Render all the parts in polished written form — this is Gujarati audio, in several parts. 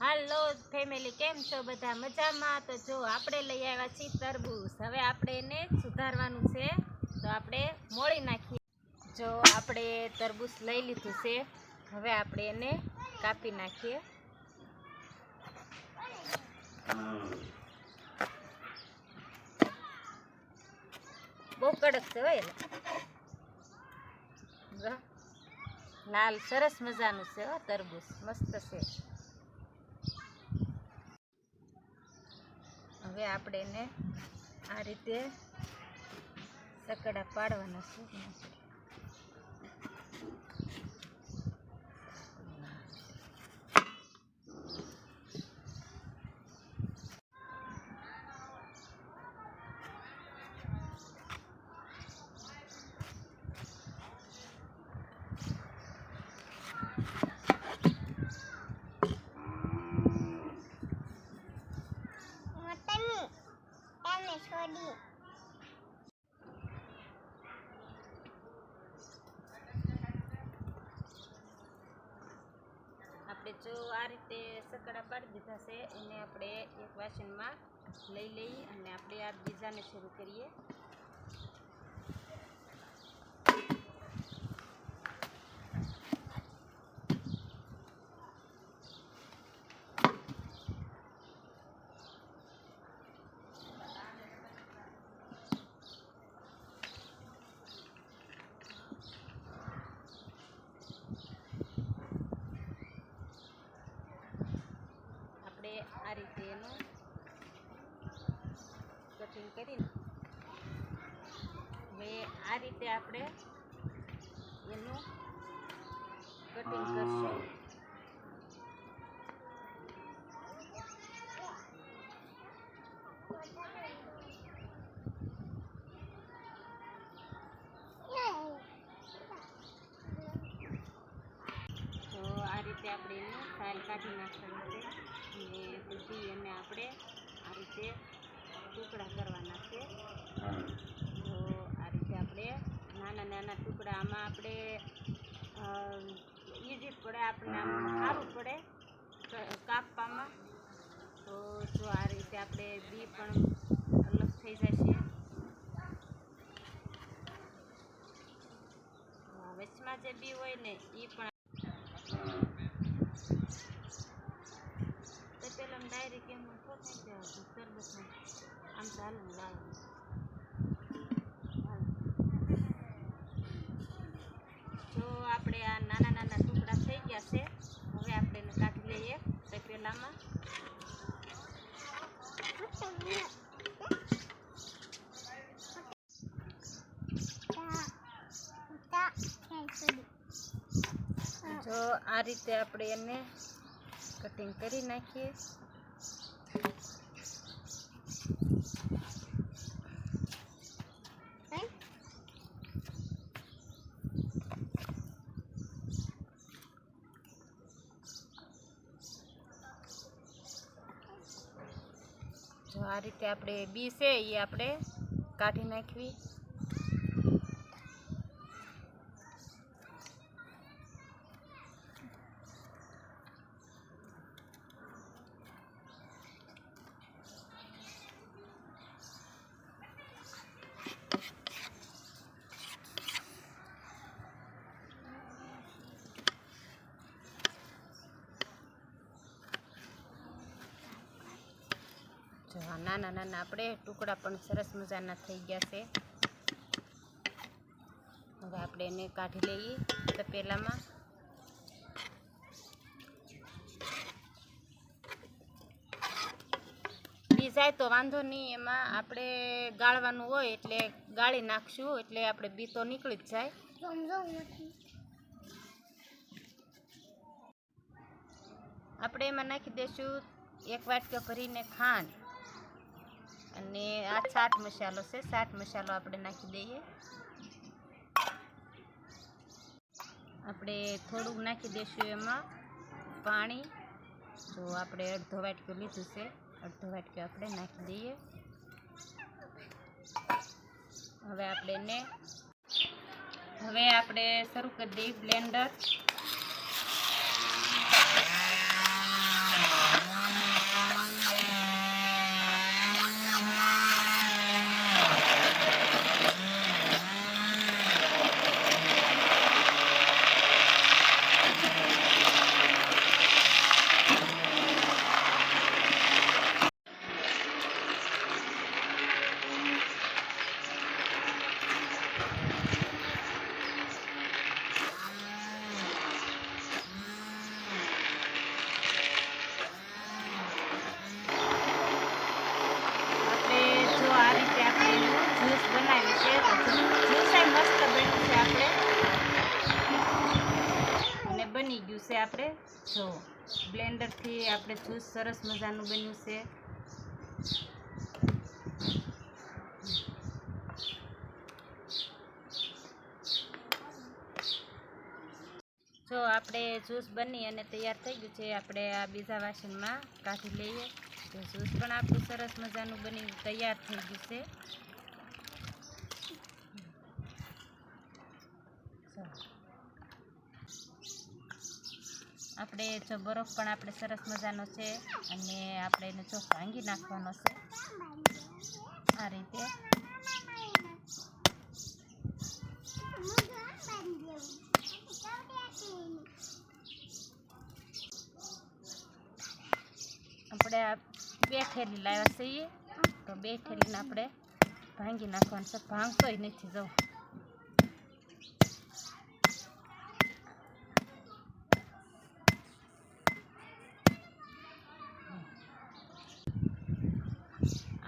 હાલો ફેમિલી, કેમ છો બધા? મજામાં? તો જો આપણે લઈ આવ્યા છીએ તરબૂચ. હવે આપણે એને સુધારવાનું છે, તો આપણે મોળી નાખીએ. જો આપણે તરબૂચ લઈ લીધું છે, હવે આપણે એને કાપી નાખીએ. બહુ કડક છે હોય, લાલ સરસ મજાનું છે તરબૂચ, મસ્ત છે. હવે આપણે એને આ રીતે સકડા પાડવાના છે. આપણે જો આ રીતે સકડા પાડી દીધા છે, એને આપણે એક વાસણમાં લઈ લઈએ અને આપણે આ બીજાને શરૂ કરીએ. આ રીતે એનું કટિંગ કરીને હવે આ રીતે આપણે એનું કટિંગ કરશું. તો આ રીતે આપણે એનું છાલ કાઢી નાખવાનું છે અને પછી એને આપણે આ રીતે ટુકડા કરવાના છે. તો આ રીતે આપણે નાના નાના ટુકડા, આમાં આપણે ઈઝી પડે, આપણે આમ સારું પડે કાપવામાં. તો જો આ રીતે આપણે બી પણ અલગ થઈ જશે. વચમાં જે બી હોય ને એ પણ પેલા ડાયરેક્ટ એમ થઈ જાય તરબૂચમાં આમ ચાલુ લાવે. જો આપણે આ નાના નાના ટુકડા થઈ ગયા છે, હવે આપણે એને કાઢી લઈએ તપેલામાં. જો આ રીતે આપણે એને કટિંગ કરી નાખીએ. જો આ રીતે આપણે બી છે એ આપણે કાઢી નાખવી. નાના નાના આપણે ટુકડા પણ સરસ મજાના થઈ ગયા છે. હવે આપણે એને કાઢી લઈએ તપેલામાં. બી જાય તો વાંધો નહીં, એમાં આપણે ગાળવાનું હોય એટલે ગાળી નાખશું, એટલે આપણે બી તો નીકળી જ જાય. આપણે એમાં નાખી દઈશું 1 વાટકો ભરીને ખાંડ, અને આ ચાટ મસાલો છે, ચાટ મસાલો આપણે નાખી દઈએ. આપણે થોડુંક નાખી દઈશું એમાં પાણી. જો આપણે અડધો વાટકો લીધું છે, અડધો વાટકો આપણે નાખી દઈએ. હવે આપણે શરૂ કરી દઈએ બ્લેન્ડર. બ્લેન્ડરથી આપણે જ્યુસ સરસ મજાનું બન્યું છે. જો આપણે જ્યુસ બની અને તૈયાર થઈ ગયું છે. આપણે આ બીજા વાસણમાં કાઢી લઈએ. તો જ્યુસ પણ આપણું સરસ મજાનું બની તૈયાર થઈ ગયું છે. આપણે જો બરફ પણ આપણે સરસ મજાનો છે અને આપણે એને જો ભાંગી નાખવાનો છે આ રીતે. આપણે આ 2 થેલી લાવ્યા છીએ, તો 2 થેલીને આપણે ભાંગી નાખવાનું છે. ભાંગતોય નથી જો.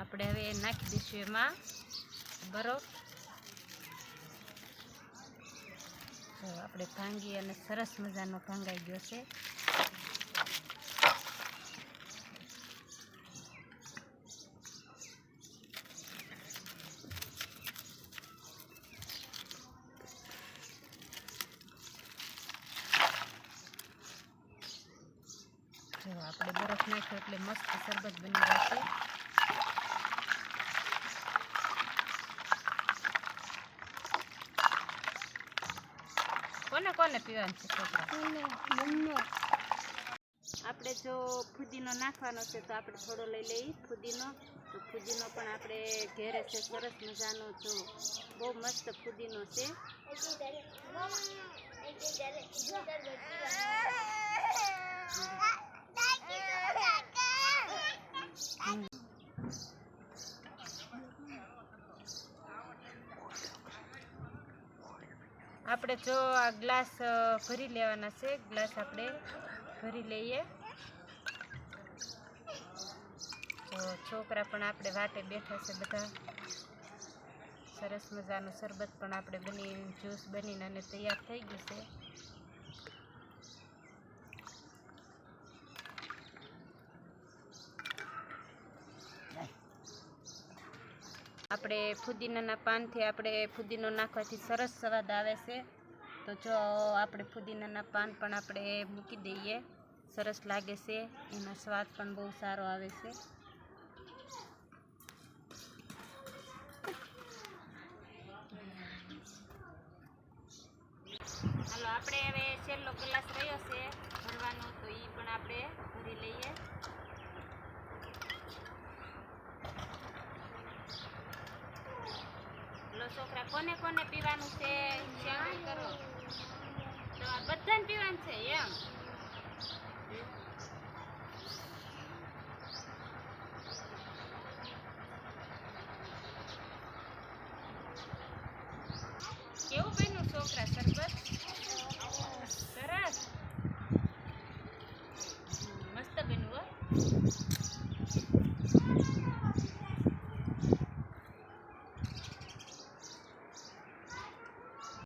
આપણે હવે નાખી દઈશું એમાં બરફ. તો આપણે ભાંગી અને સરસ મજાનો ભાંગાઈ ગયો છે. જો આપણે બરફ નાખ્યો એટલે મસ્ત શરબત બની જશે. કોને કોને પીવાનું છે છોકરા? આપણે જો ફુદીનો નાખવાનો છે તો આપણે થોડો લઈ લઈએ ફુદીનો. તો ફુદીનો પણ આપણે ઘેરે છે સરસ મજાનો. જો બહુ મસ્ત ફુદીનો છે. આપણે જો આ ગ્લાસ ભરી લેવાના છે. ગ્લાસ આપણે ભરી લઈએ. તો છોકરા પણ આપણે વાટે બેઠા છે બધા. સરસ મજાનું શરબત પણ આપણે જ્યુસ બનીને અને તૈયાર થઈ ગયું છે. આપણે ફુદીનાના પાનથી આપણે ફુદીનો નાખવાથી સરસ સ્વાદ આવે છે. તો જો આપણે ફુદીનાના પાન પણ આપણે મૂકી દઈએ. સરસ લાગે છે. એનો સ્વાદ પણ બહુ સારો આવે છે. હાલો આપણે હવે છેલ્લો ગ્લાસ રહ્યો છે ભરવાનો, તો એ પણ આપણે ભરી લઈએ. છોકરા કોને કોને પીવાનું છે શેર કરો. તો આ બધાને પીવાનું છે એમ. કેવું બન્યું છોકરા શરબત?